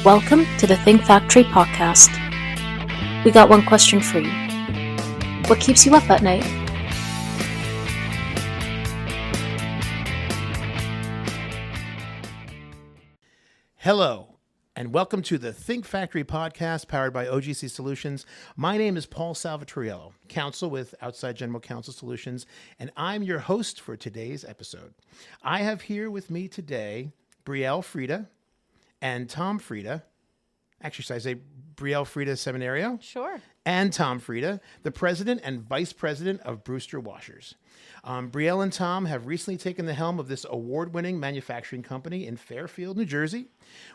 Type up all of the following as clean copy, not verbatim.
Welcome to the Think Factory podcast. We got one question for you. What keeps you up at night? Hello, and welcome to the Think Factory podcast powered by OGC Solutions. My name is Paul Salvatoriello, counsel with Outside General Counsel Solutions, and I'm your host for today's episode. I have here with me today Brielle Freda and Tom Freda. Actually, should I say Brielle Freda Seminerio? Sure. And Tom Freda, the president and vice president of Brewster Washers. Brielle and Tom have recently taken the helm of this award-winning manufacturing company in Fairfield, New Jersey,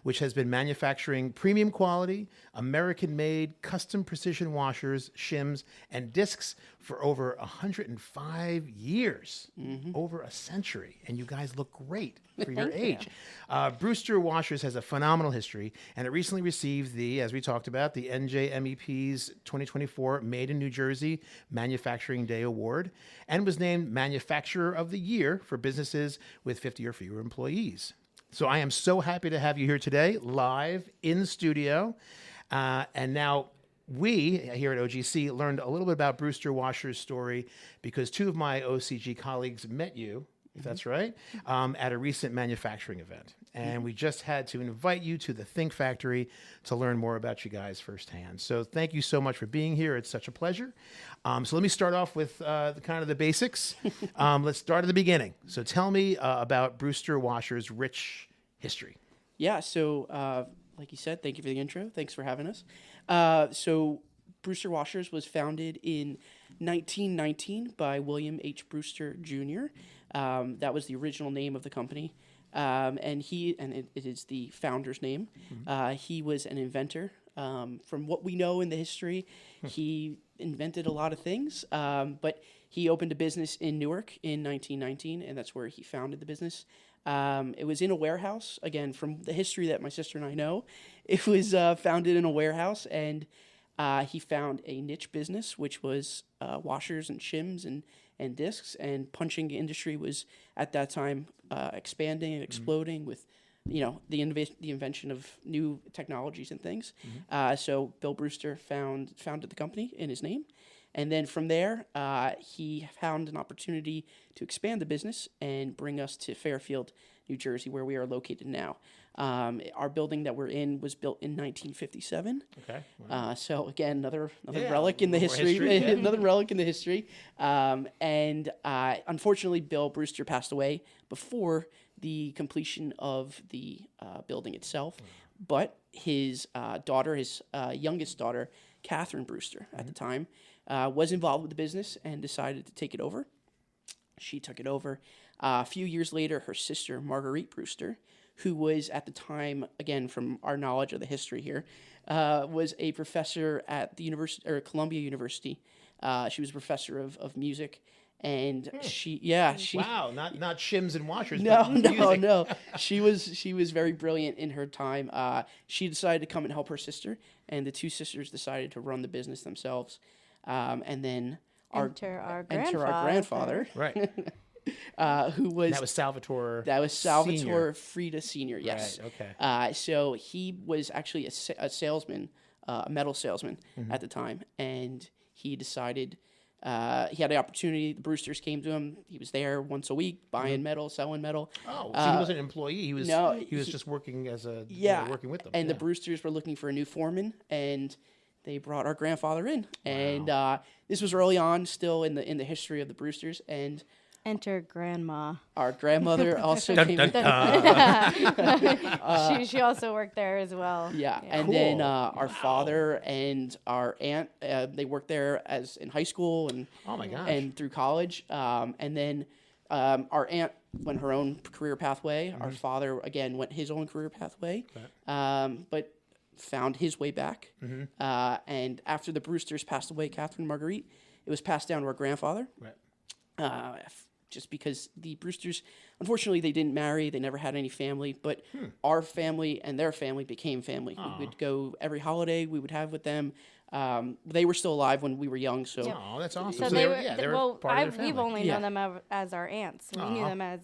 which has been manufacturing premium quality, American-made, custom precision washers, shims, and discs for over 105 years, over a century. And you guys look great for your age. Brewster Washers has a phenomenal history, and it recently received the, as we talked about, the NJMEP's 2024 Made in New Jersey Manufacturing Day Award, and was named Manufacturer of the Year for businesses with 50 or fewer employees. So I am so happy to have you here today, live in studio. And now we here at OGC learned a little bit about Brewster Washers' story because two of my OCG colleagues met you, if that's right, at a recent manufacturing event. And we just had to invite you to the Think Factory to learn more about you guys firsthand. So thank you so much for being here. It's such a pleasure. So let me start off with the basics. Let's start at the beginning. So tell me about Brewster Washers' rich history. Yeah, so like you said, thank you for the intro. Thanks for having us. So Brewster Washers was founded in 1919 by William H. Brewster Jr. That was the original name of the company. And it is the founder's name. He was an inventor. From what we know in the history, he invented a lot of things, but he opened a business in Newark in 1919, and that's where he founded the business. It was in a warehouse. Again, from the history that my sister and I know, it was founded in a warehouse, and he found a niche business, which was washers and shims and discs, and punching industry was at that time expanding and exploding with, the invention of new technologies and things. So Bill Brewster founded the company in his name, and then from there he found an opportunity to expand the business and bring us to Fairfield, New Jersey, where we are located now. Our building that we're in was built in 1957. Okay. Wow. So again, another relic in the history. Another relic in the history. And unfortunately, Bill Brewster passed away before the completion of the building itself. But his daughter, his youngest daughter, Catherine Brewster, at the time, was involved with the business and decided to take it over. She took it over. A few years later, her sister, Marguerite Brewster, who was at the time, again, from our knowledge of the history here, was a professor at the Columbia University. She was a professor of music, and she wow, not shims and washers. No. She was very brilliant in her time. She decided to come and help her sister, and the two sisters decided to run the business themselves. And then Enter our grandfather, right? Who was that was Salvatore? That was Salvatore Freda Sr. Yes. Right, okay. So he was actually a salesman, a metal salesman at the time, and he decided he had the opportunity. The Brewsters came to him. He was there once a week, buying metal, selling metal. Oh, so he wasn't an employee. He was just working as working with them. And the Brewsters were looking for a new foreman, and they brought our grandfather in. Wow. And this was early on, still in the history of the Brewsters, and enter grandma. Our grandmother also came. She also worked there as well. Yeah, and cool. Then our father and our aunt, they worked there as in high school and and through college. And then our aunt went her own career pathway. Our father again went his own career pathway, but found his way back. And after the Brewsters passed away, Catherine Marguerite, it was passed down to our grandfather. Right. Just because the Brewsters, unfortunately, they didn't marry. They never had any family. But our family and their family became family. Aww. We would go every holiday we would have with them. They were still alive when we were young. So that's awesome. So they were part of their family. we've only known them as our aunts. We knew them as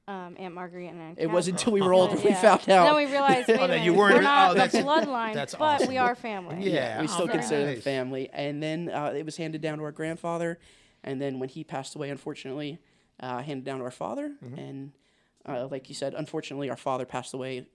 Aunt Marguerite and Aunt It wasn't Catherine. until we were older we Yeah. found out. Then we realized, wait a that minute, you weren't- we're not oh, the that's- bloodline, that's but awesome. we are family. Yeah. We still very consider them nice. family. And then it was handed down to our grandfather. And then when he passed away, unfortunately, handed down to our father. Mm-hmm. And like you said, unfortunately, our father passed away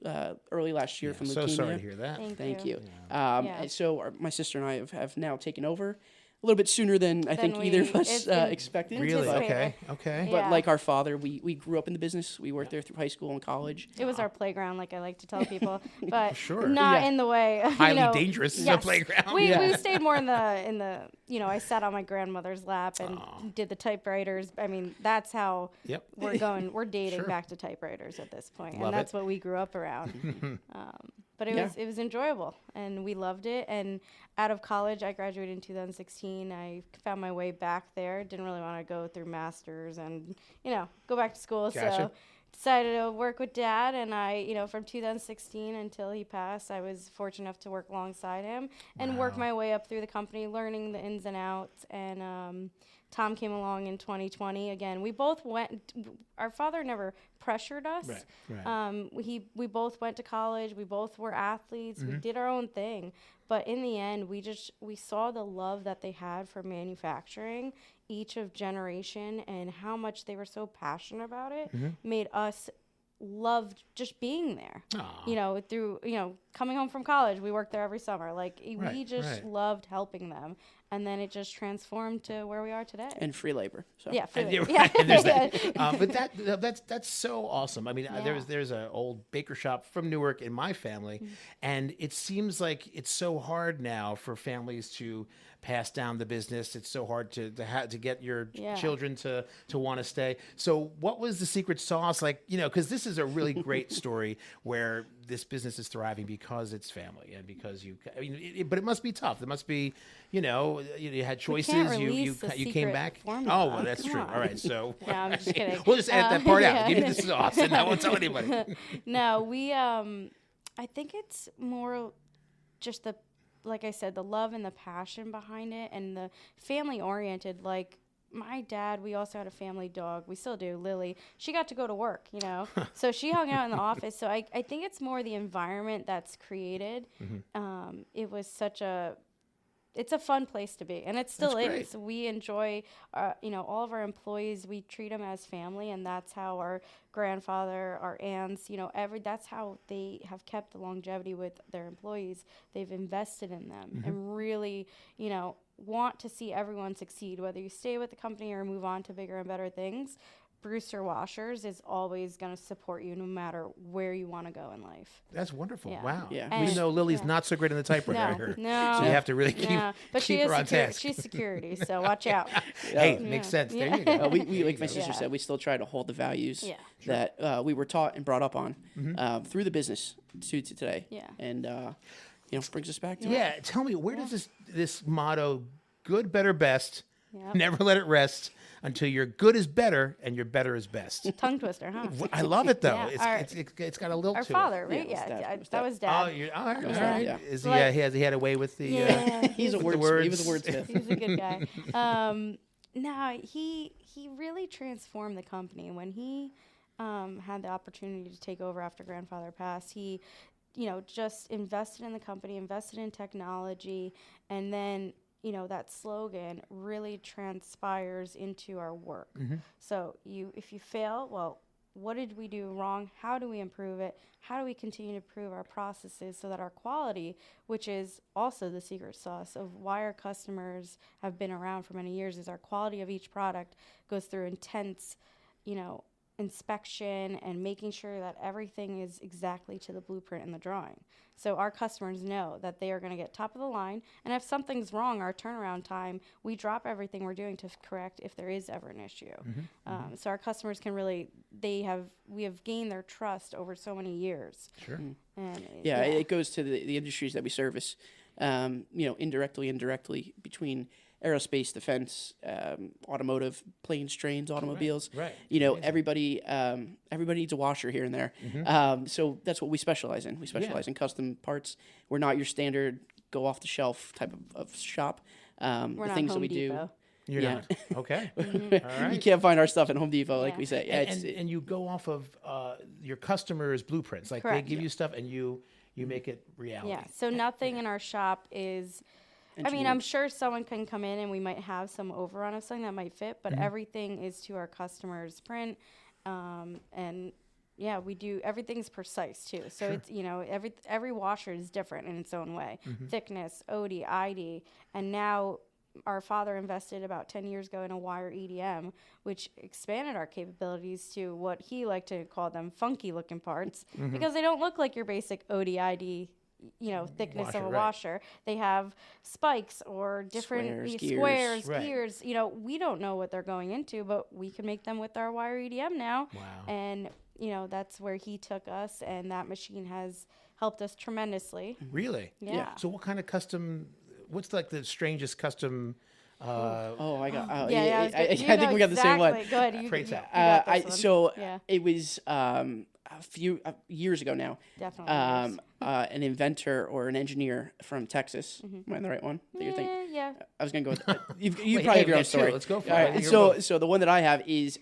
early last year from leukemia. So sorry to hear that. Thank Thank you. Yeah. And so my sister and I have now taken over a little bit sooner than I think either of us it's been expected. Really? But, Okay. Okay. Yeah. but like our father, we grew up in the business. We worked there through high school and college. It was our playground, like I like to tell people, but Sure. not Yeah. in the way. Highly dangerous is a yes. playground. We Yeah. stayed more in the I sat on my grandmother's lap and did the typewriters. I mean, that's how Yep. we're going. We're dating Sure. back to typewriters at this point, Love and that's it. what we grew up around. But it was enjoyable, and we loved it. And out of college, I graduated in 2016. I found my way back there. Didn't really want to go through masters and go back to school. Gotcha. So decided to work with Dad, and I from 2016 until he passed, I was fortunate enough to work alongside him and work my way up through the company, learning the ins and outs. And Tom came along in 2020. Again, we both went. Our father never pressured us. Right. We both went to college. We both were athletes. We did our own thing. But in the end, we saw the love that they had for manufacturing, each of generation, and how much they were so passionate about it made us love just being there. Aw. Through coming home from college, we worked there every summer. Like we Right, just right. loved helping them, and then it just transformed to where we are today. And free labor. So. yeah, And freely. you're right, and there's Yeah. that. But that's so awesome. I mean, there's an old baker shop from Newark in my family, and it seems like it's so hard now for families to pass down the business. It's so hard to get your children to want to stay. So, what was the secret sauce? Like, because this is a really great story where this business is thriving because it's family and because but it must be tough. It must be, you had choices. You release a came secret back. formula. Oh, well, that's Come true. on. All right, so No, I'm just kidding. we'll just edit that part out. yeah. Give me the sauce, and I won't tell anybody. No, we I think it's more just like I said, the love and the passion behind it, and the family oriented. Like my dad, we also had a family dog. We still do, Lily. She got to go to work, so she hung out in the office. So I think it's more the environment that's created. It was it's a fun place to be, and it still That's is. We enjoy, all of our employees. We treat them as family, and that's how our grandfather, our aunts, that's how they have kept the longevity with their employees. They've invested in them and really, want to see everyone succeed, whether you stay with the company or move on to bigger and better things. Brewster Washers is always going to support you no matter where you want to go in life. That's wonderful. Yeah. Wow. Yeah. Even though Lily's not so great in the typewriter, I heard. No. So you have to really keep but she is her on task. She's security, so watch out. Hey, makes sense. There you go. We like my sister said, we still try to hold the values that we were taught and brought up on through the business to today. Yeah. And brings us back to Yeah, tell me, where does this motto, good, better, best, Yep. never let it rest until your good is better and your better is best? Tongue twister, huh? I love it, though. Yeah, It's got a lilt Our to father, it. right? Yeah, Yeah, it was that Dad. was Oh, Dad. all right. All Yeah. right. Yeah. Is he, Like- he had a way with the... He's a with the wordsmith. He was a words. wordsmith. He was a good guy. No, he really transformed the company when he had the opportunity to take over after grandfather passed. He, just invested in the company, invested in technology, and then that slogan really transpires into our work. So if you fail, well, what did we do wrong? How do we improve it? How do we continue to improve our processes so that our quality, which is also the secret sauce of why our customers have been around for many years, is our quality of each product goes through intense, inspection and making sure that everything is exactly to the blueprint in the drawing. So our customers know that they are going to get top of the line, and if something's wrong, our turnaround time, we drop everything we're doing to correct if there is ever an issue. So our customers can really, we have gained their trust over so many years. Sure. And It goes to the industries that we service, indirectly between aerospace, defense, automotive, planes, trains, automobiles. Right. Everybody needs a washer here and there. So that's what we specialize in. We specialize in custom parts. We're not your standard go off the shelf type of shop. We're the not things Home that we Depot. You're Yeah. not. Okay. All You right. can't find our stuff at Home Depot, like Yeah. we say. Yeah, And you go off of your customers' blueprints. Like they Correct. give you stuff and you make it reality. Yeah. So nothing in our shop is. I mean, engineered. I'm sure someone can come in and we might have some overrun of something that might fit, but everything is to our customers' print, and yeah, we do everything's precise too. So it's every washer is different in its own way, thickness, OD, ID, and now our father invested about 10 years ago in a wire EDM, which expanded our capabilities to what he liked to call them funky looking parts because they don't look like your basic OD, ID, thickness of a Washer, right. washer. They have spikes or different Squares, squares, Right. gears. We don't know what they're going into, but we can make them with our wire EDM now. Wow. And, that's where he took us, and that machine has helped us tremendously. Really? Yeah. So what kind of custom? What's like the strangest custom? Oh, I got. I Yeah, think we got the same one. Go ahead. You Praise got that. this one. So Yeah. it was a few years ago now. Definitely. An inventor or an engineer from Texas. Am I in the right one? That you're thinking? Yeah. I was gonna go with. You Wait, probably hey, have your we own got two. story. Let's go for All it. right, You're So both. the one that I have is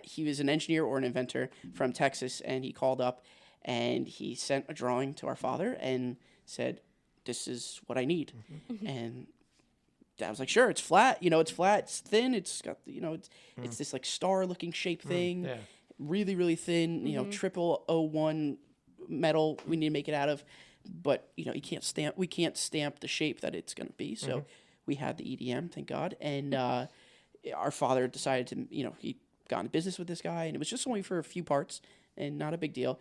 he was an engineer or an inventor from Texas, and he called up and he sent a drawing to our father and said, "This is what I need," and Dad was like, "Sure, it's flat. It's flat. It's thin. It's got it's this like star-looking shape thing, Yeah. really really thin. Triple 01 metal. We need to make it out of, but you can't stamp. We can't stamp the shape that it's going to be. So we had the EDM, thank God, and our father decided to he got into business with this guy, and it was just only for a few parts and not a big deal.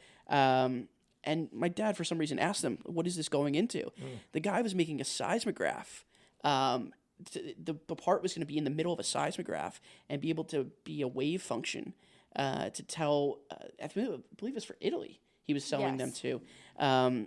And my dad, for some reason, asked him, "What is this going into?" The guy was making a seismograph. The part was going to be in the middle of a seismograph and be able to be a wave function to tell. I believe it was for Italy. He was selling them Yes. to.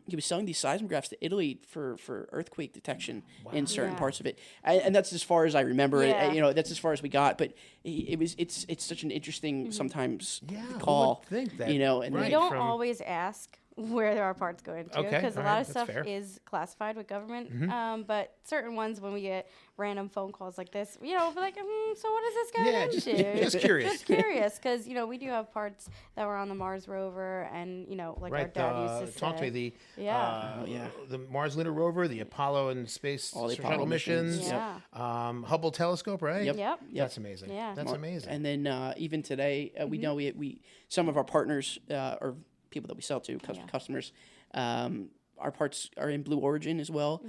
He was selling these seismographs to Italy for earthquake detection in certain Yeah. parts of it, and that's as far as I remember Yeah. it. That's as far as we got. But it's such an interesting sometimes Yeah. who would call. think that? And We Right, don't from- always ask where there are parts going to Okay, because a all lot right, of that's stuff fair. is classified with government. But certain ones, when we get random phone calls like this, we're like, so what is this going Yeah, into? just curious. Just curious, because we do have parts that were on the Mars rover, and like our Right. dad used to Talk to me. say. The the Mars Lunar Rover, the Apollo and Space All the Shuttle Apollo missions, missions, Yeah. Hubble telescope, right? Yep. That's amazing. Yeah. That's amazing. And then even today, we know we some of our partners or people that we sell to, customers, our parts are in Blue Origin as well.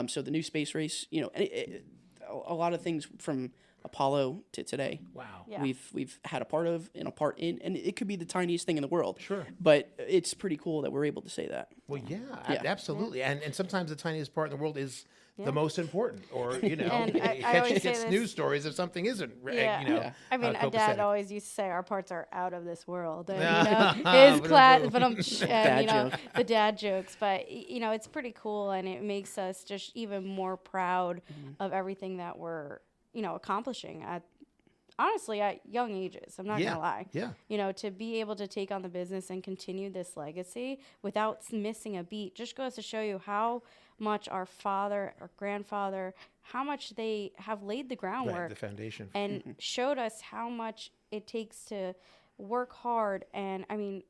So the new space race, a lot of things from Apollo to today. Wow. Yeah. We've had a part of and a part in, and it could be the tiniest thing in the world. Sure. But it's pretty cool that we're able to say that. Well, yeah, Yeah. absolutely. And sometimes the tiniest part in the world is the most important, or And I always say it's this- news stories if something isn't. Yeah. I mean, copacetic. Dad always used to say our parts are out of this world. And, his But class, boom. but Dad joke. the dad jokes. But it's pretty cool, and it makes us just even more proud of everything that we're accomplishing at young ages. I'm not gonna lie. Yeah. To be able to take on the business and continue this legacy without missing a beat just goes to show you how much our father or grandfather, how much they have laid the groundwork Right, the foundation. and showed us how much it takes to work hard. And I mean,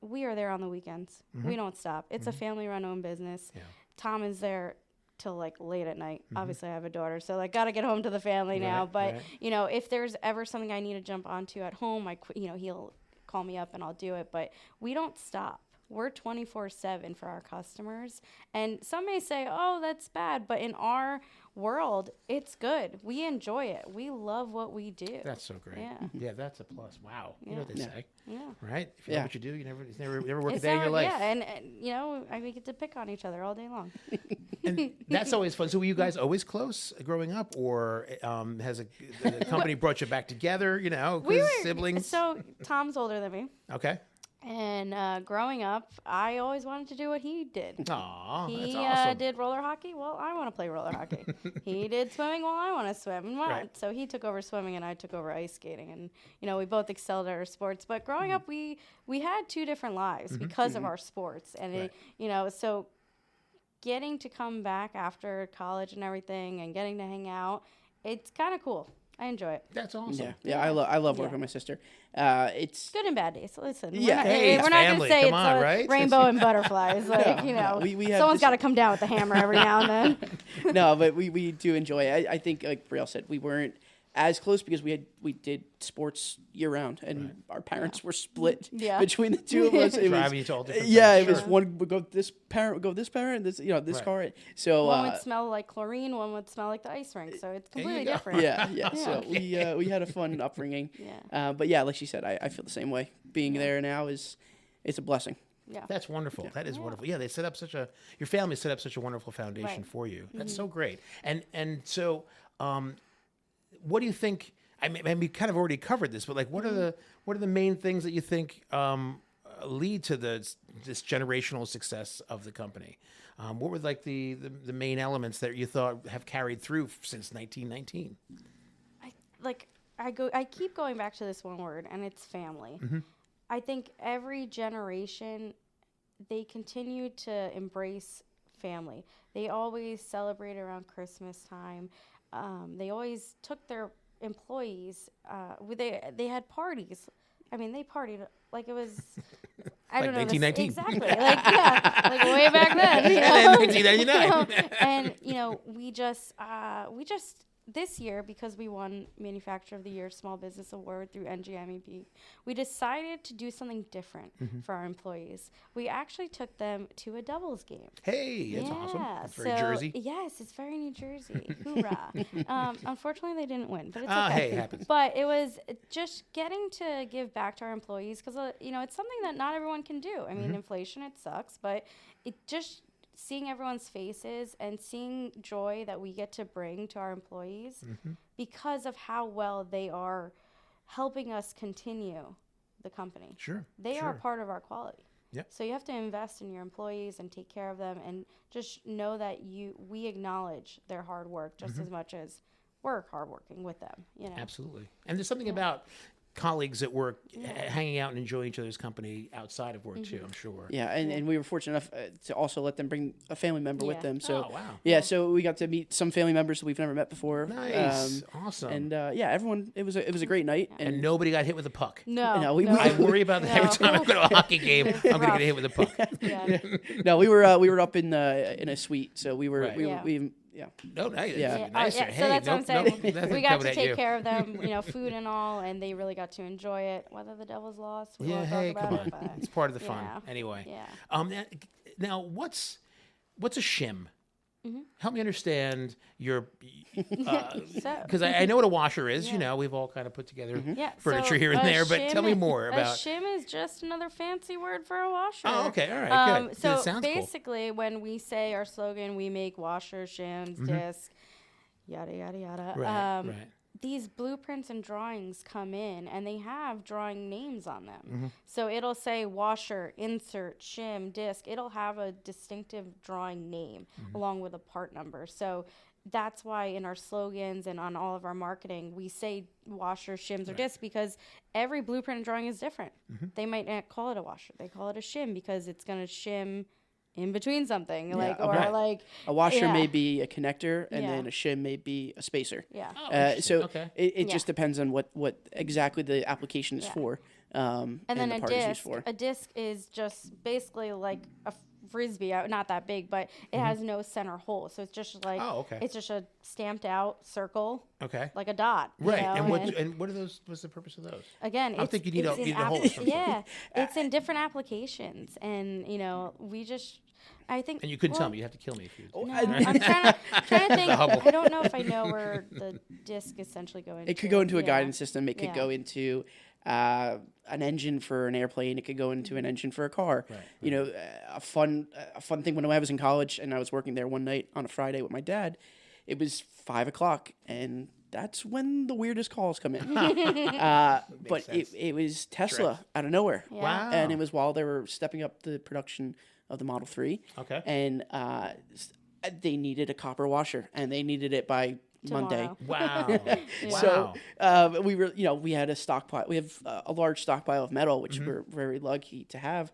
we are there on the weekends. We don't stop. It's a family-run owned business. Yeah. Tom is there till late at night. Obviously, I have a daughter, so got to get home to the family now. But right. if there's ever something I need to jump onto at home, he'll call me up and I'll do it. But we don't stop. We're 24/7 for our customers. And some may say, "Oh, that's bad," but in our world, it's good. We enjoy it. We love what we do. That's so great. Yeah. Yeah, that's a plus. Wow. You know what they Yeah. say, Yeah. right? If you Yeah. know what you do, you never work a It's day in your not- life. Yeah, and we get to pick on each other all day long. And that's always fun. So were you guys always close growing up, or has the company brought you back together? Siblings. So Tom's older than me. Okay. And growing up, I always wanted to do what he did. Aw, He that's awesome. did roller hockey. Well, I want to play roller hockey. He did swimming. Well, I want to swim. And Right. So he took over swimming, and I took over ice skating. And we both excelled at our sports. But growing up, we had two different lives because of our sports. And so getting to come back after college and everything, and getting to hang out, it's kind of cool. I enjoy it. That's awesome. Yeah, I love working with my sister. It's Good and bad days. Listen, Yeah. Hey, we're not going family, to say come it's on, a right? rainbow and butterflies. Like, we have someone's this- got to come down with the hammer every now and then. no, but we do enjoy it. I think, like Brielle said, we weren't as close because we did sports year round, and our parents were split Yeah. between the two of us. It Driving was, you to all different yeah, things. it was Sure. one would go this parent would go this parent, this this Right. car. So One would smell like chlorine, one would smell like the ice rink. So it's completely go. different. yeah. So we had a fun upbringing. Yeah. But yeah, like she said, I feel the same way. Being there now it's a blessing. Yeah. That's wonderful. That is wonderful. Yeah, they set up your family set up such a wonderful foundation Right. for you. That's so great. And so, what do you think? I mean, we kind of already covered this, but like, what are the main things that you think lead to this generational success of the company? What were like the main elements that you thought have carried through since 1919? I keep going back to this one word, and it's family. I think every generation, they continue to embrace family. They always celebrate around Christmas time. They always took their employees. They had parties. I mean, they partied like it was. I Like don't know. 1919. Exactly. Like way back then. You know? 1999. And we just this year, because we won Manufacturer of the Year Small Business Award through NGMEP, we decided to do something different for our employees. We actually took them to a doubles game. Hey, that's awesome. That's very Jersey. Yes, it's very New Jersey. Hoorah. Unfortunately, they didn't win, but it's okay. Hey, it happens. But it was just getting to give back to our employees because, it's something that not everyone can do. I mean, inflation, it sucks, but it just seeing everyone's faces and seeing joy that we get to bring to our employees because of how well they are helping us continue the company. Sure. They are part of our quality. Yep. So you have to invest in your employees and take care of them and just know that we acknowledge their hard work just as much as we're hardworking with them. Absolutely. And there's something about colleagues at work hanging out and enjoying each other's company outside of work too, I'm sure. Yeah, and we were fortunate enough to also let them bring a family member with them. So Oh, wow. yeah, so we got to meet some family members that we've never met before. Nice. Awesome. And everyone, it was a great night. And nobody got hit with a puck. No. I worry about that every time I go to a hockey game. I'm going to get hit with a puck. Yeah. No, we were up in a suite, so we were Right. we No, nice. Yeah. Nicer. So Hey, that's what I'm saying. nothing We got coming to at take you. care of them, food and all, and they really got to enjoy it. Whether the Devils lost, we Yeah, won't hey, talk come about on. it. But It's part of the fun. yeah. Anyway. Yeah. Now, what's a shim? Help me understand your, because I know what a washer is. Yeah. We've all kind of put together Yeah, furniture so here and a there, but tell me shim- more about. A shim is just another fancy word for a washer. Oh, okay, all right, good. So It sounds cool. basically, when we say our slogan, we make washers, shims, discs, yada yada yada. Right. These blueprints and drawings come in, and they have drawing names on them. So it'll say washer, insert, shim, disc. It'll have a distinctive drawing name along with a part number. So that's why in our slogans and on all of our marketing, we say washer, shims, or disc because every blueprint and drawing is different. They might not call it a washer. They call it a shim because it's going to shim in between something. a washer yeah. may be a connector, and Yeah. then a shim may be a spacer. Yeah. Oh, So interesting. Okay. it Yeah. just depends on what exactly the application is Yeah. for, And then the a part is used disc. for. A disc is just basically like a frisbee, not that big, but it has no center hole. So it's just like Oh, okay. it's just a stamped out circle, Okay. like a dot. you Right. know, And what are those? What's the purpose of those? Again, I think you need it's a in hole of some sort. Yeah, it's in different applications, and we just. I think. And you couldn't tell me. You have to kill me if you. No, I'm trying to think. Hubble. I don't know if I know where the disc essentially go into. It could go into a Yeah. guidance system. It could Yeah. go into an engine for an airplane. It could go into an engine for a car. Right. A fun thing when I was in college and I was working there one night on a Friday with my dad. It was 5:00, and that's when the weirdest calls come in. But sense. it was Tesla out of nowhere. Yeah. Wow. And it was while they were stepping up the production of the Model 3. Okay. And they needed a copper washer, and they needed it by Monday. Tomorrow. Wow. So we had a stockpile. We have a large stockpile of metal, which we're very lucky to have.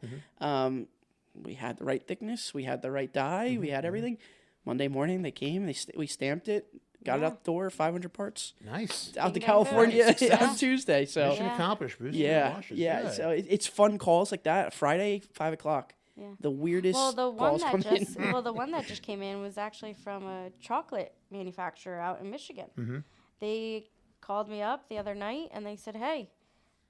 We had the right thickness. We had the right die. We had everything. Monday morning they came, we stamped it, got it out the door, 500 parts. Nice. Out to Ding, ding, California ding. Nice. on Tuesday. So Mission Yeah. accomplished, Brewster yeah, Washers. yeah. Good. So it's fun calls like that. Friday, 5:00. Yeah. The weirdest Well, the one calls that come just in. well, the one that just came in was actually from a chocolate manufacturer out in Michigan. Mm-hmm. They called me up the other night and they said, "Hey,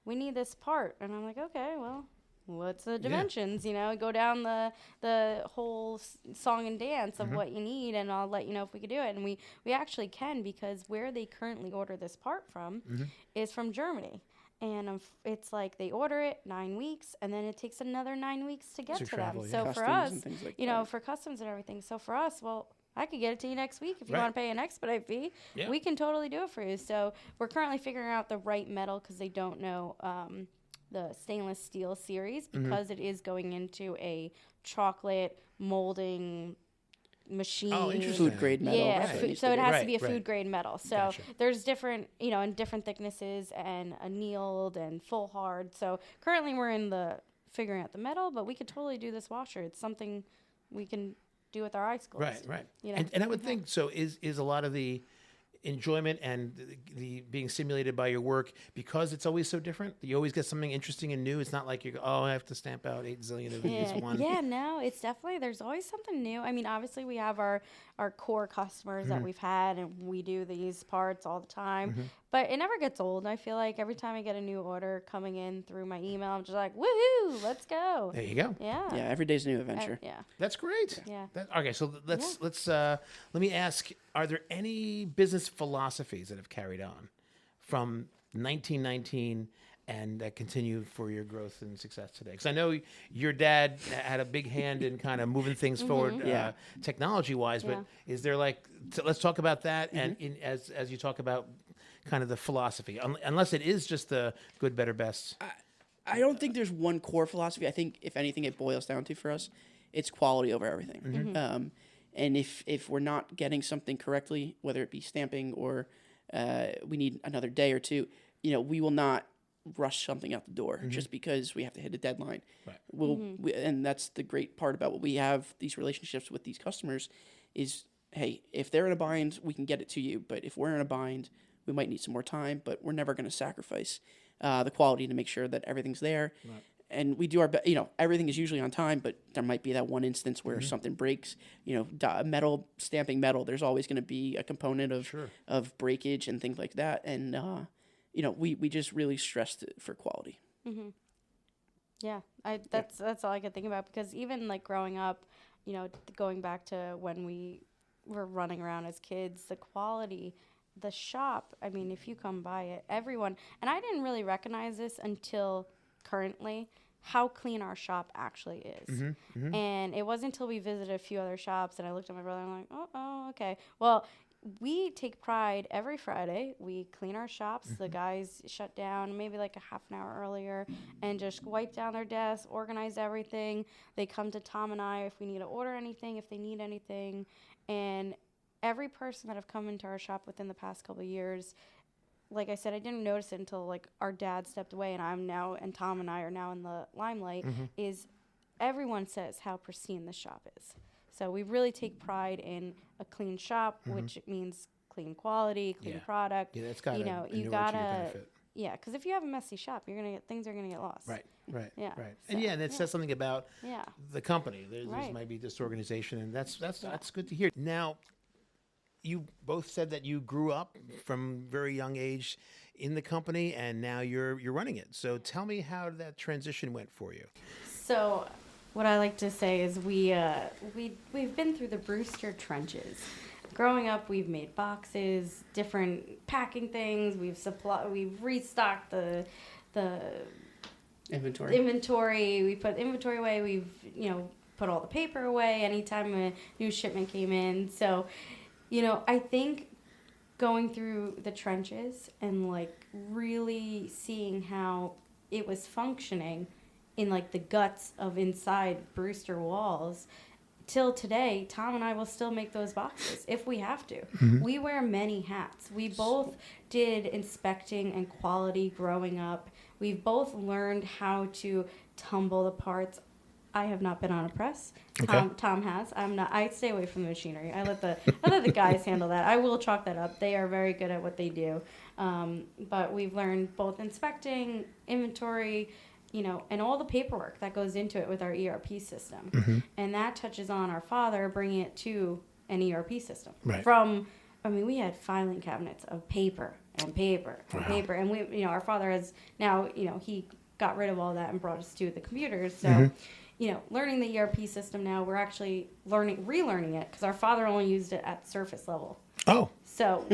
we need this part," and I'm like, "Okay, well, what's the dimensions? You know, go down the whole song and dance of what you need, and I'll let you know if we could do it." And we actually can, because where they currently order this part from is from Germany. And it's like they order it 9 weeks, and then it takes another 9 weeks to get To to travel, them. yeah. So for Customs us, and things like you know, that. for customs and everything. So for us, well, I could get it to you next week if you Right. want to pay an expedite fee. Yeah. We can totally do it for you. So we're currently figuring out the right metal, because they don't know the stainless steel series, because it is going into a chocolate molding machine. Oh, interesting. Food grade metal. Yeah, that's what needs so to it be. has Right, to be a right. food grade metal. So Gotcha. there's different, you know, in different thicknesses, and annealed and full hard. So currently we're in the figuring out the metal, but we could totally do this washer. It's something we can do with our eyes closed. Right. You know? And I would think so. Is a lot of the enjoyment and the being stimulated by your work, because it's always so different? You always get something interesting and new. It's not like you go, oh, I have to stamp out 8 zillion of these. One. Yeah, no, it's definitely, there's always something new. I mean, obviously we have our core customers that we've had, and we do these parts all the time, but it never gets old. I feel like every time I get a new order coming in through my email, I'm just like, woohoo, let's go. There you go. Yeah. Yeah, every day's a new adventure. Yeah. That's great. Yeah. Okay, so let me ask: are there any business philosophies that have carried on from 1919 and that continue for your growth and success today? Because I know your dad had a big hand in kind of moving things forward, Yeah. technology-wise. But is there let's talk about that, and as you talk about kind of the philosophy, unless it is just the good, better, best. I don't think there's one core philosophy. I think, if anything, it boils down to, for us, it's quality over everything. And if we're not getting something correctly, whether it be stamping or we need another day or two, you know, we will not rush something out the door just because we have to hit a deadline. Right. And that's the great part about what we have, these relationships with these customers, is, hey, if they're in a bind, we can get it to you. But if we're in a bind, we might need some more time, but we're never going to sacrifice the quality to make sure that everything's there. Right. And we do our best. You know, everything is usually on time, but there might be that one instance where something breaks. You know, stamping metal, there's always going to be a component of breakage and things like that. And, you know, we just really stressed it for quality. Yeah, that's all I could think about, because even like growing up, you know, going back to when we were running around as kids, the quality, the shop, I mean, if you come by it, everyone, and I didn't really recognize this until currently, how clean our shop actually is. And it wasn't until we visited a few other shops and I looked at my brother and I'm like, oh, okay. Well, we take pride every Friday. We clean our shops. The guys shut down maybe like a half an hour earlier and just wipe down their desks, organize everything. They come to Tom and I if we need to order anything, if they need anything. And every person that have come into our shop within the past couple of years, like I said, I didn't notice it until like our dad stepped away and Tom and I are now in the limelight, is everyone says how pristine the shop is. So we really take pride in a clean shop, which means clean quality, clean product. Yeah, that's got you know, you to your gotta, benefit. yeah, because if you have a messy shop, things are gonna get lost. Right. Yeah. Right. So, And it says something about Yeah. the company. There's Right. might be disorganization, and that's good to hear. Now, you both said that you grew up from very young age in the company, and now you're running it. So tell me how that transition went for you. So, what I like to say is we've been through the Brewster trenches. Growing up, we've made boxes, different packing things. We've restocked the Inventory. We put inventory away. We've put all the paper away anytime a new shipment came in. So, I think going through the trenches and like really seeing how it was functioning in like the guts of inside Brewster walls, till today, Tom and I will still make those boxes if we have to. We wear many hats. We both did inspecting and quality growing up. We've both learned how to tumble the parts I have not been on a press. Okay. Tom has. I'm not. I stay away from the machinery. I let the guys handle that. I will chalk that up. They are very good at what they do. But we've learned both inspecting, inventory, and all the paperwork that goes into it with our ERP system. And that touches on our father bringing it to an ERP system. Right. We had filing cabinets of paper and paper and paper. And our father has now, he got rid of all that and brought us to the computers. So, learning the ERP system now, we're actually relearning it because our father only used it at surface level. Oh. So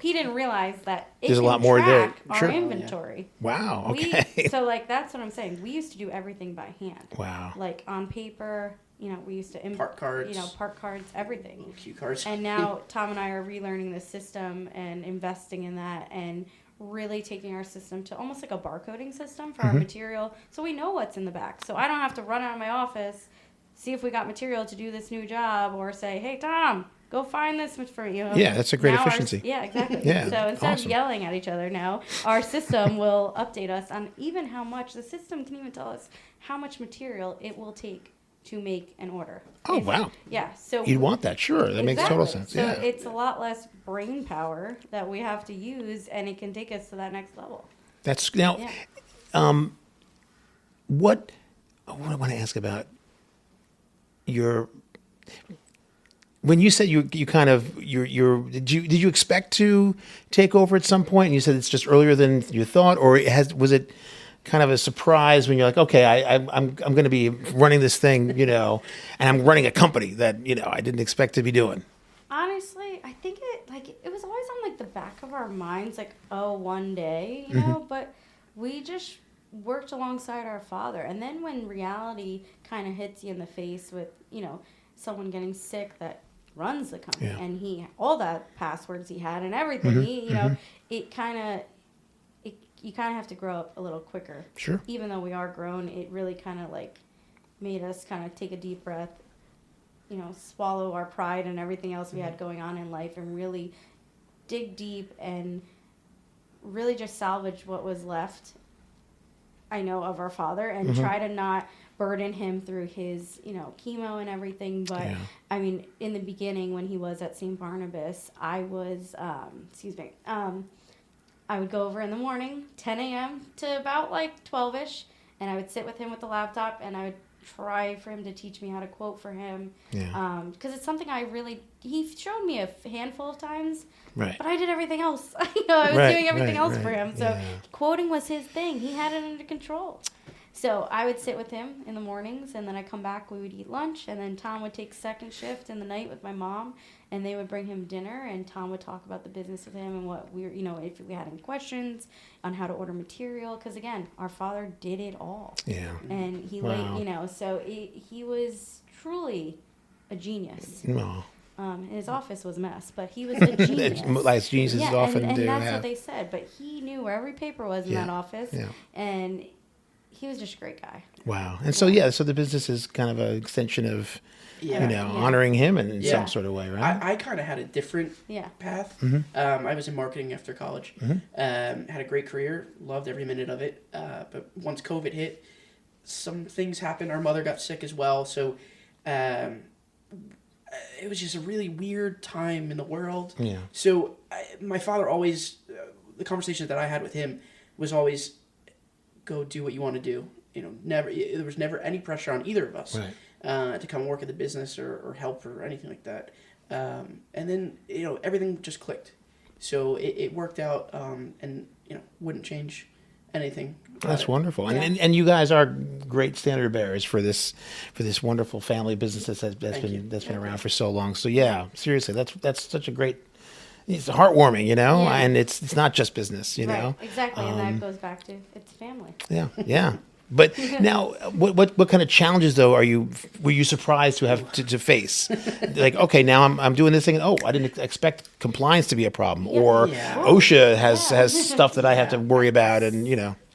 he didn't realize that There's a lot more there. Our Sure. inventory. Wow. Okay. So that's what I'm saying. We used to do everything by hand. Wow. Like on paper, we used to Part cards. part cards, everything. Cue cards. And now Tom and I are relearning the system and investing in that and really taking our system to almost like a barcoding system for our material, so we know what's in the back. So I don't have to run out of my office, see if we got material to do this new job, or say, "Hey Tom, go find this for me." Yeah, that's a great Now efficiency. Yeah, exactly. Yeah, So instead awesome. of yelling at each other, now our system will update us on even how much. The system can even tell us how much material it will take to make an order. Oh, wow. Yeah. So You'd want that. Sure. That makes total Exactly. sense. So Yeah. it's a lot less brain power that we have to use, and it can take us to that next level. That's now. Yeah. What I want to ask about your. When you said you kind of did you expect to take over at some point, and you said it's just earlier than you thought, or was it kind of a surprise when you're like, okay, I'm going to be running this thing, and I'm running a company that I didn't expect to be doing. Honestly, I think it was always on the back of our minds, one day, but we just worked alongside our father. And then when reality kind of hits you in the face with, someone getting sick that runs the company, and all that passwords he had and everything, it kind of, you kind of have to grow up a little quicker. Sure. Even though we are grown, it really kind of made us kind of take a deep breath, swallow our pride and everything else we had going on in life, and really dig deep and really just salvage what was left, of our father, and try to not burden him through his, chemo and everything. But in the beginning, when he was at St. Barnabas, I was, I would go over in the morning, 10 a.m. to about 12-ish, and I would sit with him with the laptop, and I would try for him to teach me how to quote for him. Because it's something he showed me a handful of times, right? But I did everything else. I was doing everything else for him. So quoting was his thing. He had it under control. So I would sit with him in the mornings, and then I'd come back, we would eat lunch, and then Tom would take second shift in the night with my mom, and they would bring him dinner, and Tom would talk about the business with him and what we were, if we had any questions on how to order material, because again, our father did it all. Yeah. And he so he was truly a genius. No. His office was a mess, but he was a genius. Like geniuses often and do. that's what they said. But he knew where every paper was in that office, Yeah. and he was just a great guy. Wow. And so so the business is kind of an extension of honoring him in some sort of way, right? I kind of had a different path. I was in marketing after college. Had a great career, loved every minute of it. But once COVID hit, some things happened. Our mother got sick as well, so it was just a really weird time in the world. Yeah. So my father always, the conversation that I had with him was always, go do what you want to do. There was never any pressure on either of us. Right. To come work at the business or help or anything like that. And then, everything just clicked. So it worked out, and, wouldn't change anything. That's wonderful. And you guys are great standard bearers for this wonderful family business that's been around for so long. So seriously, that's such a great, it's heartwarming, and it's not just business, know. Exactly. And that goes back to it's family. Yeah. But now, what kind of challenges though were you surprised to have to face? Like, okay, now I'm doing this thing, and I didn't expect compliance to be a problem, or OSHA has stuff that I have to worry about, and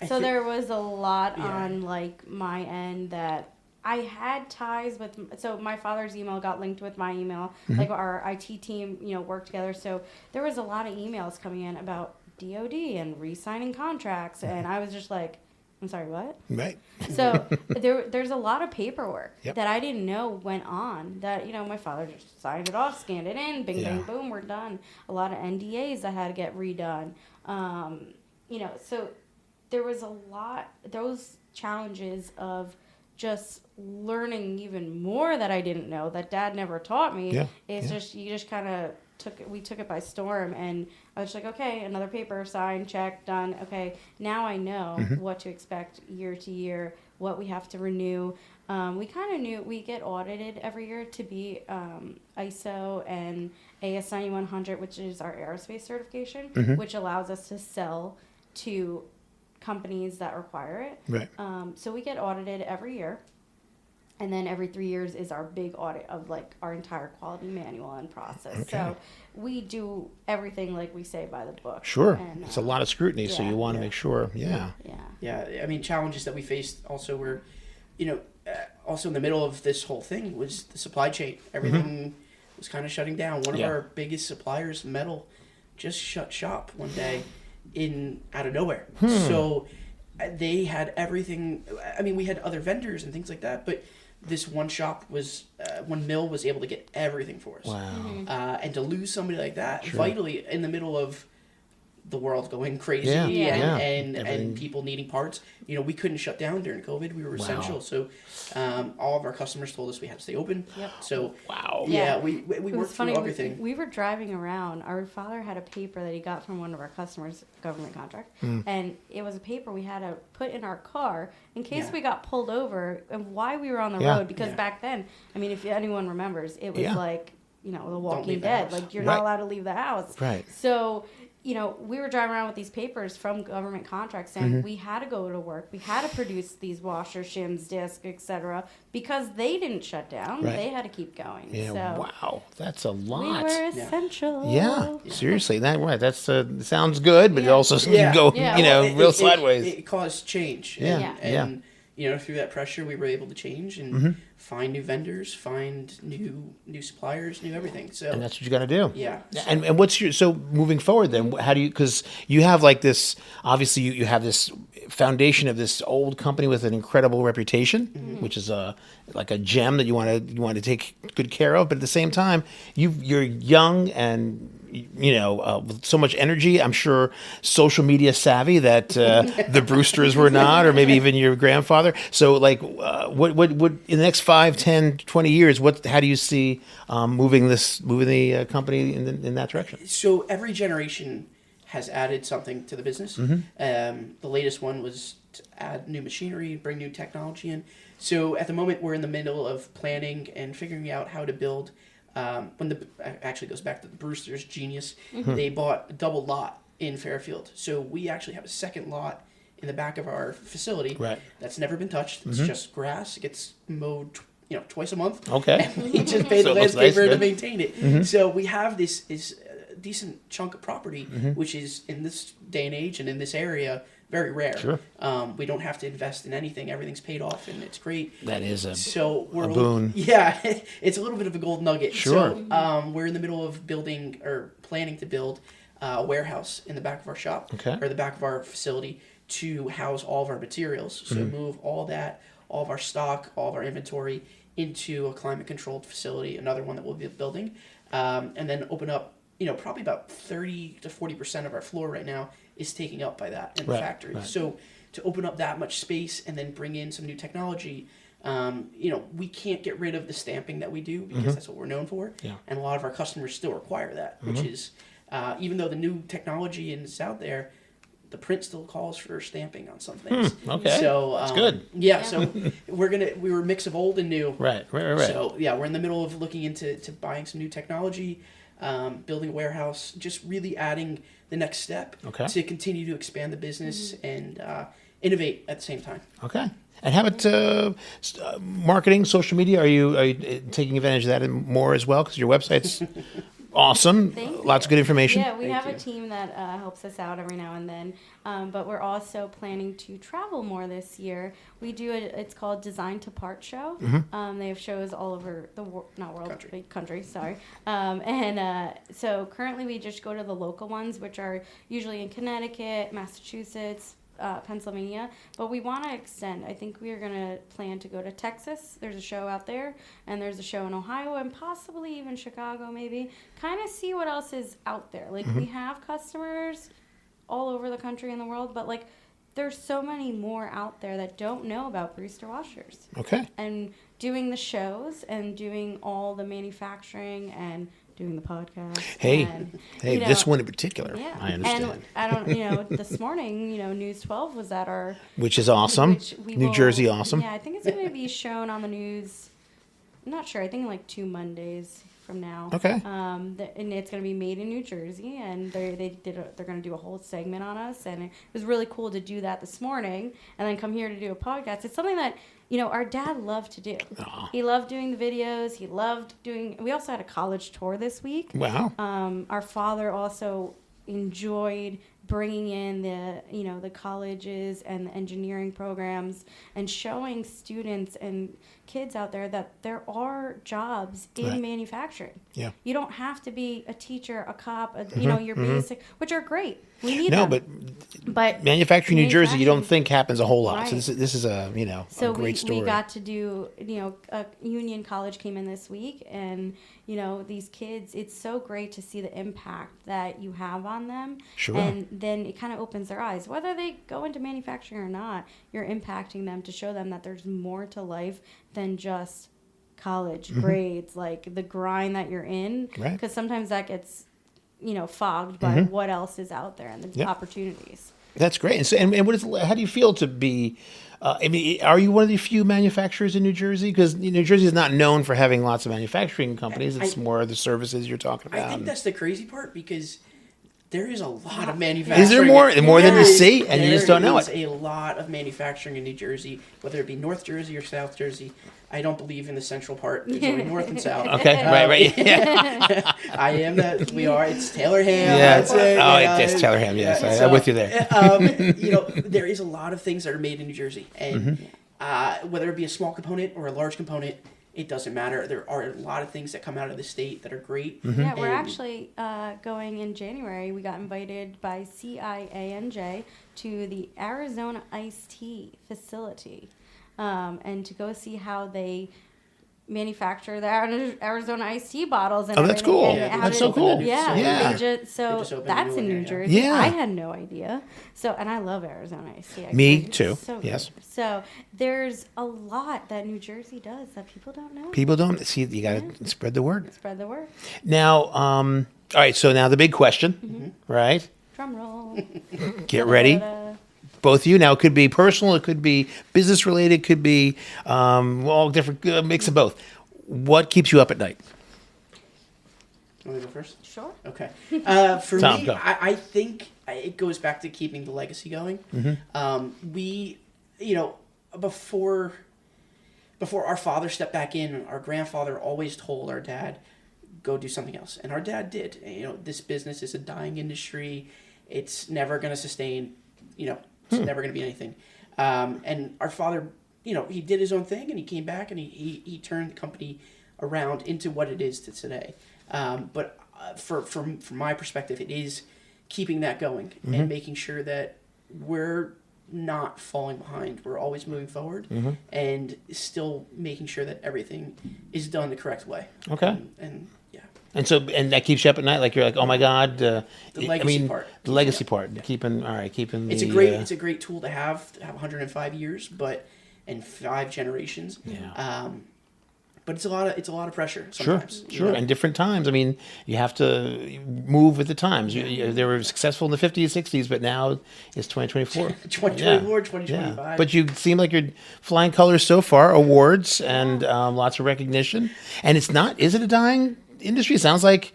So there was a lot on my end that I had ties with. So my father's email got linked with my email. Our IT team, worked together. So there was a lot of emails coming in about DOD and re-signing contracts, and I was just like, I'm sorry, what? Right. So there's a lot of paperwork Yep. that I didn't know went on that, my father just signed it off, scanned it in, bing, Yeah. bang, boom, we're done. A lot of NDAs that had to get redone. So there was a lot, those challenges of just learning even more that I didn't know that Dad never taught me. Yeah. It's just, you just kind of we took it by storm, and I was like, okay, another paper, sign, check, done. Okay, now I know what to expect year to year, what we have to renew. We kind of knew we get audited every year to be ISO and AS 9100, which is our aerospace certification, which allows us to sell to companies that require it. Right. So we get audited every year. And then every 3 years is our big audit of like our entire quality manual and process. Okay. So we do everything like we say by the book. Sure. And, It's a lot of scrutiny, so yeah. you want to make sure. Yeah. Yeah. Yeah, I mean, challenges that we faced also were, also in the middle of this whole thing was the supply chain. Everything was kind of shutting down. One of our biggest suppliers, metal, just shut shop one day out of nowhere. So they had everything. I mean, we had other vendors and things like that, but this one shop one mill was able to get everything for us. Wow. And to lose somebody like that, vitally in the middle of the world going crazy Yeah. and people needing parts, we couldn't shut down during COVID. We were essential. So all of our customers told us we had to stay open. Yep. So Wow. yeah, we It was worked funny. through everything. We were driving around. Our father had a paper that he got from one of our customers' government contract, and it was a paper we had to put in our car in case we got pulled over and why we were on the road. Because back then, I mean, if anyone remembers, it was like The Walking leave the Dead. house. Like you're not allowed to leave the house. Right. So. We were driving around with these papers from government contracts, and we had to go to work. We had to produce these washers, shims, discs, etc. because they didn't shut down. Right. They had to keep going. Yeah. So Wow. That's a lot. we were essential. Yeah, seriously, that's sounds good, but it also Yeah. can go, Yeah. real sideways. It caused change. Yeah. And through that pressure, we were able to change and find new vendors, find new suppliers, new everything. So And that's what you got to do. Yeah. And what's so moving forward then? How do you, because you have like this, obviously you have this foundation of this old company with an incredible reputation, which is like a gem that you want to take good care of. But at the same time, you're young and with so much energy. I'm sure social media savvy that the Brewsters were not, or maybe even your grandfather. So like, what in the next 5, 10, 20 years, how do you see moving the company in that direction? So every generation has added something to the business. The latest one was to add new machinery, bring new technology in. So at the moment, we're in the middle of planning and figuring out how to build. Actually goes back to the Brewster's genius. They bought a double lot in Fairfield. So we actually have a second lot in the back of our facility that's never been touched. It's just grass. It gets mowed twice a month. Okay. And we just pay the So it looks landscaper nice, to good. maintain it. So we have this decent chunk of property, which is in this day and age and in this area very rare. Sure. We don't have to invest in anything. Everything's paid off, and it's great. That is So we're a boon. Yeah, it's a little bit of a gold nugget. Sure. So we're in the middle of planning to build a warehouse in the back of our shop, or the back of our facility, to house all of our materials. So move all of our stock, all of our inventory into a climate-controlled facility, another one that we'll be building, and then open up. Probably about 30 to 40% of our floor right now is taken up by that in the factory. Right. So to open up that much space and then bring in some new technology, we can't get rid of the stamping that we do because that's what we're known for. Yeah. And a lot of our customers still require that, which is, even though the new technology is out there, the print still calls for stamping on some things. Okay. So that's good. Yeah. So we were a mix of old and new. Right. So yeah, we're in the middle of looking into buying some new technology, building a warehouse, just really adding the next step to continue to expand the business and innovate at the same time. Okay. And how about marketing, social media? Are you taking advantage of that more as well? Because your website's awesome. Lots of good information. Yeah, we have a team that helps us out every now and then. But we're also planning to travel more this year. We do it's called Design to Part Show. They have shows all over the country. Sorry. So currently we just go to the local ones, which are usually in Connecticut, Massachusetts, Pennsylvania, but we want to extend. I think we are going to plan to go to Texas. There's a show out there, and there's a show in Ohio, and possibly even Chicago, maybe. Kind of see what else is out there. Like, we have customers all over the country and the world, but, like, there's so many more out there that don't know about Brewster Washers. Okay. And doing the shows and doing all the manufacturing and doing the podcast. Hey, and, this one in particular, yeah. I understand. And I don't, this morning, News 12 was at our... Which is awesome. New Jersey, awesome. Yeah, I think it's going to be shown on the news. I'm not sure. I think like 2 Mondays from now. Okay. And it's going to be made in New Jersey, and they're going to do a whole segment on us, and it was really cool to do that this morning, and then come here to do a podcast. It's something that our dad loved to do. Aw. He loved doing the videos. He loved doing. We also had a college tour this week. Wow. Our father also enjoyed bringing in the colleges and the engineering programs and showing students and kids out there that there are jobs in manufacturing. Yeah. You don't have to be a teacher, a cop, your basic, which are great. We need them. But manufacturing New Jersey, you don't think happens a whole lot. Right. So this is a a great story. We got to do, a Union College came in this week, and these kids, it's so great to see the impact that you have on them. Sure. And then it kind of opens their eyes. Whether they go into manufacturing or not, you're impacting them to show them that there's more to life than just college grades, like the grind that you're in. Right. Because sometimes that gets, fogged by what else is out there and the Yep. opportunities. That's great. And so, and what is? How do you feel to be? Are you one of the few manufacturers in New Jersey? Because New Jersey is not known for having lots of manufacturing companies. It's more the services you're talking about. I think that's the crazy part, because there is a lot of manufacturing. Is there more than you see, and you just don't know it? There is a lot of manufacturing in New Jersey, whether it be North Jersey or South Jersey. I don't believe in the central part. There's only North and South. Okay, right. Yeah. I am that. We are. It's Taylor Ham. Yeah. That's it. It's Taylor Ham. Yes, I'm with you there. There is a lot of things that are made in New Jersey, and whether it be a small component or a large component, it doesn't matter. There are a lot of things that come out of the state that are great. Yeah, we're actually going in January. We got invited by CIANJ to the Arizona Iced Tea facility, and to go see how they manufacture the Arizona iced tea bottles. And that's cool. That's so cool. Yeah. Yeah. That's in New Jersey. Yeah. I had no idea. So, and I love Arizona iced tea. Me too. So yes. Good. So there's a lot that New Jersey does that people don't know. People don't see. You got to spread the word. Spread the word. Now, all right. So now the big question, right? Drum roll. Get ready. Both of you. Now, it could be personal, it could be business related, it could be all different, mix of both. What keeps you up at night? Want me to go first? Sure. Okay. For Tom, me, go. I think it goes back to keeping the legacy going. We, before our father stepped back in, our grandfather always told our dad, go do something else. And our dad did. This business is a dying industry. It's never going to sustain, it's never going to be anything. And our father, he did his own thing, and he came back, and he turned the company around into what it is to today. But from my perspective, it is keeping that going and making sure that we're not falling behind. We're always moving forward and still making sure that everything is done the correct way. Okay. And yeah. And so, and that keeps you up at night. Like you're like, oh my God. The legacy part. The legacy part. Yeah. Keeping. It's a great tool to have 105 years, and 5 generations. Yeah. But it's a lot of pressure sometimes. Sure. And different times. I mean, you have to move with the times. They were successful in the 50s, 60s, but now it's 2024. 2024, 2025. Yeah. But you seem like you're flying colors so far. Awards and lots of recognition. And it's not. Is it a dying industry? It sounds like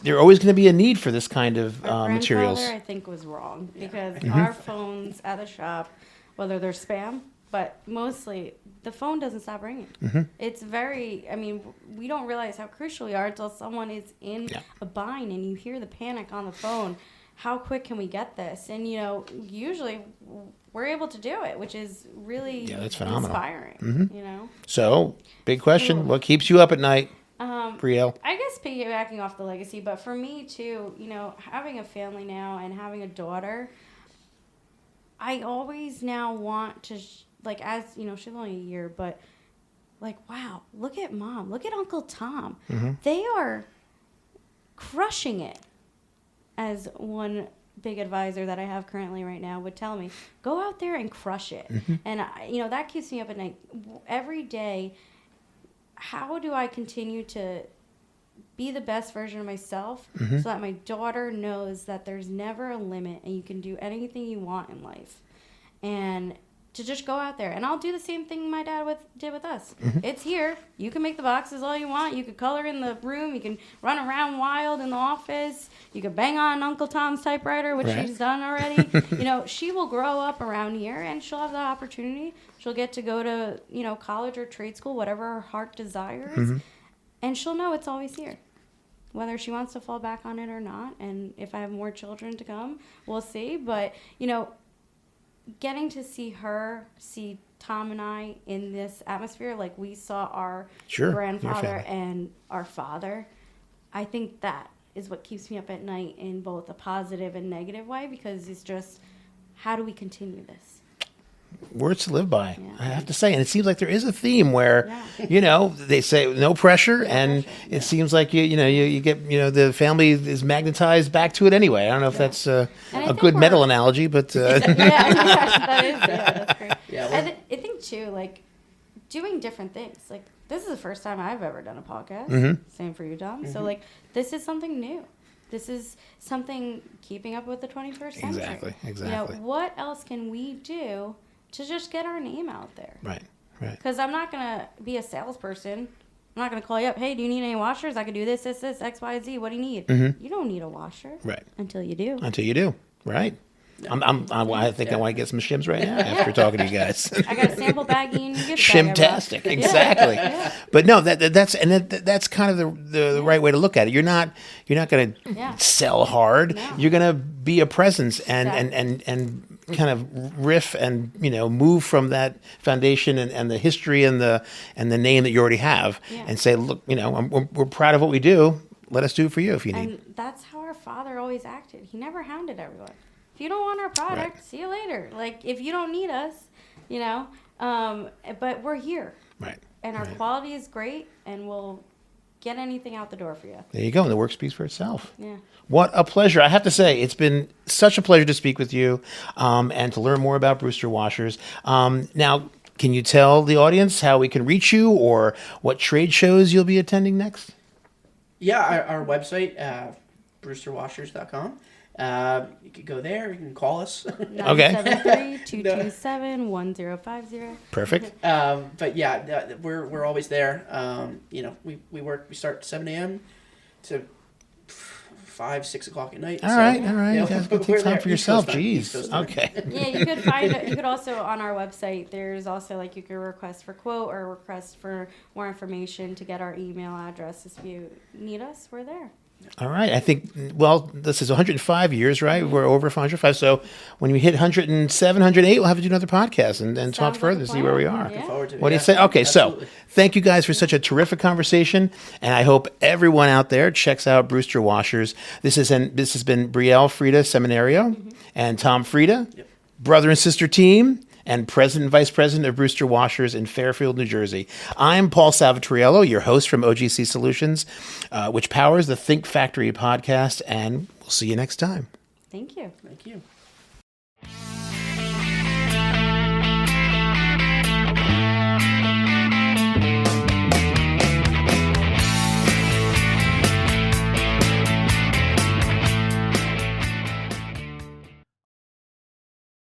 there's always going to be a need for this kind of materials. Grandfather, I think, was wrong because our phones at the shop, whether they're spam, but mostly the phone doesn't stop ringing. It's we don't realize how crucial we are until someone is in a bind and you hear the panic on the phone. How quick can we get this? And, usually we're able to do it, which is really that's phenomenal. Inspiring, So, big question. What keeps you up at night? Brielle? I guess piggybacking off the legacy, but for me too, having a family now and having a daughter, I always now want to, like, as, you know, she's only a year, but, like, wow, look at Mom. Look at Uncle Tom. They are crushing it, as one big advisor that I have currently right now would tell me. Go out there and crush it. And, you know, that keeps me up at night. Every day, how do I continue to be the best version of myself so that my daughter knows that there's never a limit and you can do anything you want in life, and to just go out there. And I'll do the same thing my dad did with us. It's here. You can make the boxes all you want. You can color in the room. You can run around wild in the office. You can bang on Uncle Tom's typewriter, which she's done already. You know, she will grow up around here and she'll have the opportunity. She'll get to go to, you know, college or trade school, whatever her heart desires. And she'll know it's always here, whether she wants to fall back on it or not. And if I have more children to come, we'll see. But, you know, getting to see Tom and I in this atmosphere, like we saw our grandfather and our father, I think that is what keeps me up at night in both a positive and negative way, because it's just, how do we continue this? Words to live by, I have to say. And it seems like there is a theme where, you know, they say no pressure, and it seems like, you get, you know, the family is magnetized back to it anyway. I don't know if that's a good metal analogy, but... that is, that's great. I think, too, like, doing different things. Like, this is the first time I've ever done a podcast. Same for you, Tom. So, like, this is something new. This is something keeping up with the 21st century. Exactly. You know, what else can we do to just get our name out there? Right. Because I'm not going to be a salesperson. I'm not going to call you up, hey, do you need any washers? I can do this, X, Y, Z. What do you need? You don't need a washer. Right. Until you do. Right. I think I want to get some shims right now after talking to you guys. I got a sample baggie and gift Shimtastic, exactly. But no, that's kind of the right way to look at it. You're not going to sell hard. No. You're going to be a presence and kind of riff and, you know, move from that foundation and the history and the name that you already have, and say, look, you know, we're proud of what we do. Let us do it for you if you need. And that's how our father always acted. He never hounded everyone. If you don't want our product, see you later. Like, if you don't need us, you know, but we're here. Right. And our quality is great, and we'll get anything out the door for you. There you go. And the work speaks for itself. Yeah. What a pleasure. I have to say, it's been such a pleasure to speak with you, and to learn more about Brewster Washers. Now, can you tell the audience how we can reach you, or what trade shows you'll be attending next? Yeah, our website, brewsterwashers.com. You can go there. You can call us. 973-227-1050. Perfect. But yeah, we're always there. You know, we start at 7 a.m. to 5, 6 o'clock at night. All right. You know, guys can take time for yourself. Jeez. Okay. Yeah, you could find it. You could also, on our website, there's also, like, you could request for quote or request for more information to get our email address. If you need us, we're there. All right. I think, well, this is 105 years, right? We're over 105. So when we hit 107, 108, we'll have to do another podcast and talk further, see where we are. Yeah. What do you say? Okay, Absolutely. So thank you guys for such a terrific conversation, and I hope everyone out there checks out Brewster Washers. This has been Brielle Freda Seminerio and Tom Freda, brother and sister team, and President and Vice President of Brewster Washers in Fairfield, New Jersey. I'm Paul Salvatoriello, your host from OGC Solutions, which powers the Think Factory podcast, and we'll see you next time. Thank you. Thank you.